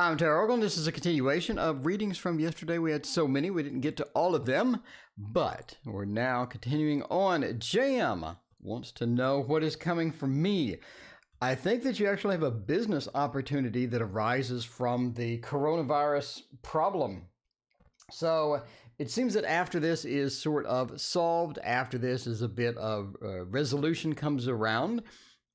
I'm TarotOracle, and this is a continuation of readings from yesterday. We had so many, we didn't get to all of them, but we're now continuing on. Jam wants to know what is coming for me. I think that you actually have a business opportunity that arises from the coronavirus problem. So it seems that after this is sort of solved, after this is a bit of resolution comes around,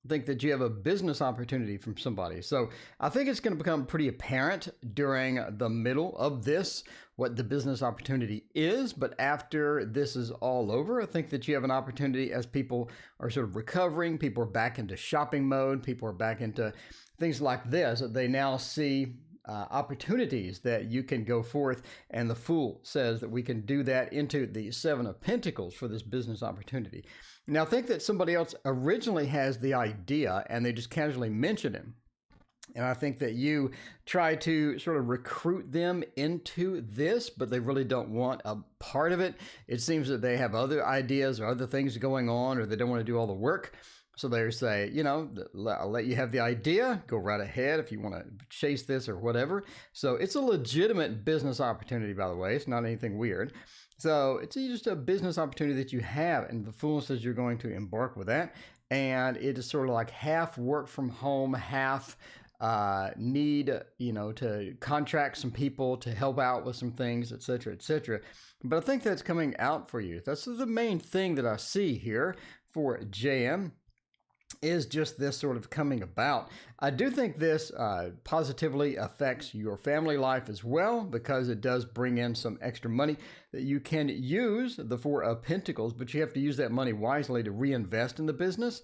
think that you have a business opportunity from somebody. So I think it's going to become pretty apparent during the middle of this what the business opportunity is. But after this is all over, I think that you have an opportunity as people are sort of recovering, people are back into shopping mode, people are back into things like this. They now see opportunities that you can go forth, and the Fool says that we can do that into the Seven of Pentacles for this business opportunity. Now, think that somebody else originally has the idea and they just casually mention him. And I think that you try to sort of recruit them into this, but they really don't want a part of it. It seems that they have other ideas or other things going on, or they don't want to do all the work. So they say, you know, I'll let you have the idea, go right ahead if you want to chase this or whatever. So it's a legitimate business opportunity, by the way. It's not anything weird. So it's just a business opportunity that you have, and the Fool says you're going to embark with that. And it is sort of like half work from home, half need, to contract some people to help out with some things, etc., etc. But I think that's coming out for you. That's the main thing that I see here for JM. Is just this sort of coming about. I do think this positively affects your family life as well, because it does bring in some extra money that you can use, the Four of Pentacles, but you have to use that money wisely to reinvest in the business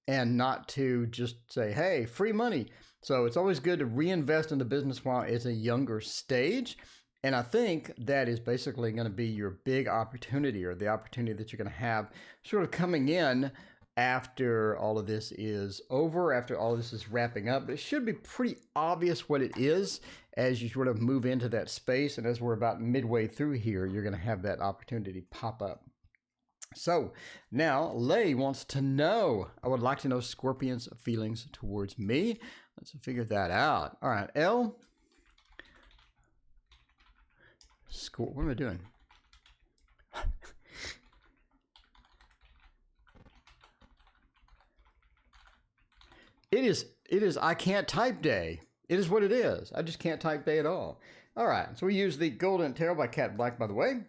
and not to just say, hey, free money. So it's always good to reinvest in the business while it's a younger stage. And I think that is basically going to be your big opportunity, or the opportunity that you're going to have sort of coming in after all of this is over, after all of this is wrapping up. But it should be pretty obvious what it is as you sort of move into that space. And as we're about midway through here, you're going to have that opportunity pop up. So now Lay wants to know, I would like to know Scorpion's feelings towards me. Let's figure that out. All right, L. What am I doing? It is I can't type day. It is what it is. I just can't type day at all. All right, so we use the Golden Tarot by Cat Black, by the way.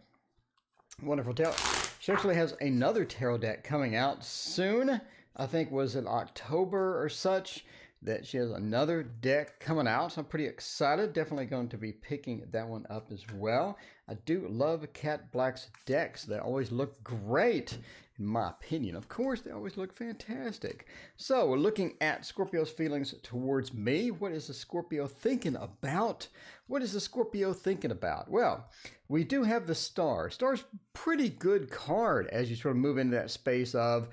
Wonderful tarot. She actually has another tarot deck coming out soon. I think was in October or such, that she has another deck coming out. So I'm pretty excited. Definitely going to be picking that one up as well. I do love Cat Black's decks. They always look great, in my opinion. Of course, they always look fantastic. So we're looking at Scorpio's feelings towards me. What is the Scorpio thinking about? What is the Scorpio thinking about? Well, we do have the Star. Star's pretty good card as you sort of move into that space of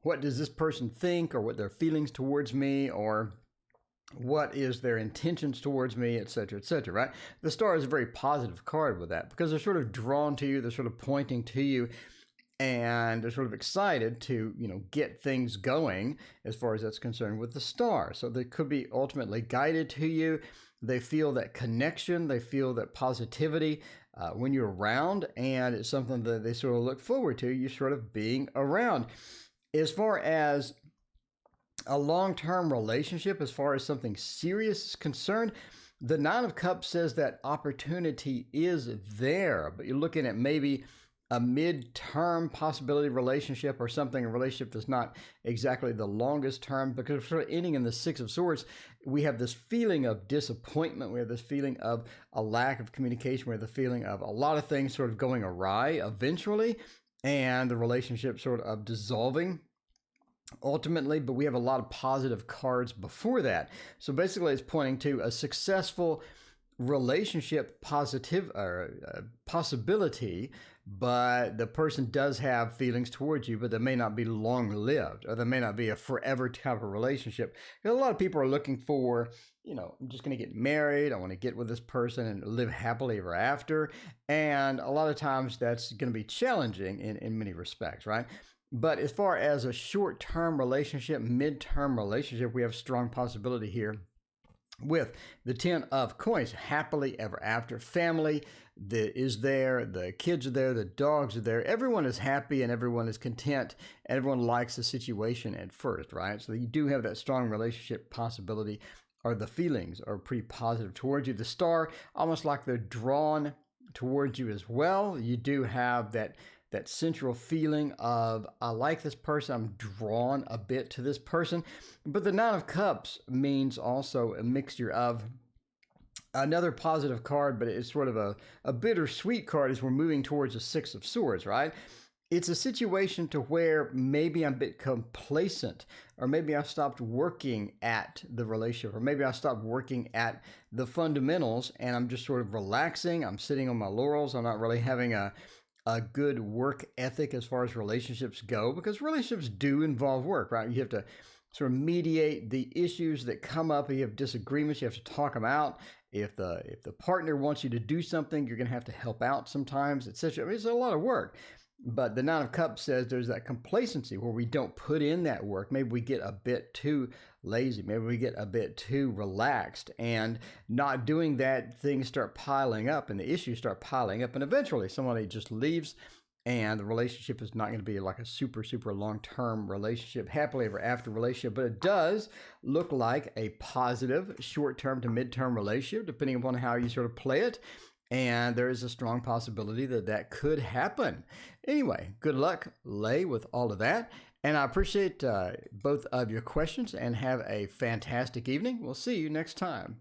what does this person think, or what their feelings towards me, or what is their intentions towards me, etc., etc., right? The Star is a very positive card with that, because they're sort of drawn to you, they're sort of pointing to you, and they're sort of excited to, get things going as far as that's concerned with the Star. So they could be ultimately guided to you. They feel that connection, they feel that positivity when you're around, and it's something that they sort of look forward to, you sort of being around. As far as a long-term relationship, as far as something serious is concerned, the Nine of Cups says that opportunity is there, but you're looking at maybe a mid-term possibility relationship, or something, a relationship that's not exactly the longest term, because sort of ending in the Six of Swords, we have this feeling of disappointment, we have this feeling of a lack of communication, we have the feeling of a lot of things sort of going awry eventually, and the relationship sort of dissolving ultimately, but we have a lot of positive cards before that. So basically it's pointing to a successful relationship possibility, but the person does have feelings towards you, but they may not be long-lived, or they may not be a forever type of relationship. Because a lot of people are looking for, I'm just going to get married, I want to get with this person and live happily ever after, and a lot of times that's going to be challenging in many respects, right? But as far as a short-term relationship, mid-term relationship, we have strong possibility here With the 10 of coins, happily ever after. Family is there, the kids are there, the dogs are there. Everyone is happy and everyone is content. Everyone likes the situation at first, right? So you do have that strong relationship possibility, or the feelings are pretty positive towards you. The star, almost like they're drawn towards you as well. You do have that central feeling of, I like this person, I'm drawn a bit to this person. But the Nine of Cups means also a mixture of another positive card, but it's sort of a bittersweet card as we're moving towards the Six of Swords, right? It's a situation to where maybe I'm a bit complacent, or maybe I stopped working at the relationship, or maybe I stopped working at the fundamentals and I'm just sort of relaxing. I'm sitting on my laurels. I'm not really having a good work ethic as far as relationships go, because relationships do involve work, right? You have to sort of mediate the issues that come up. If you have disagreements, you have to talk them out. If the partner wants you to do something, you're going to have to help out sometimes, etc. I mean, it's a lot of work. But the Nine of Cups says there's that complacency where we don't put in that work. Maybe we get a bit too lazy. Maybe we get a bit too relaxed, and not doing that, things start piling up and the issues start piling up. And eventually somebody just leaves and the relationship is not going to be like a super, super long-term relationship, happily ever after relationship. But it does look like a positive short-term to mid-term relationship, depending upon how you sort of play it. And there is a strong possibility that that could happen. Anyway, good luck, Lay, with all of that. And I appreciate both of your questions, and have a fantastic evening. We'll see you next time.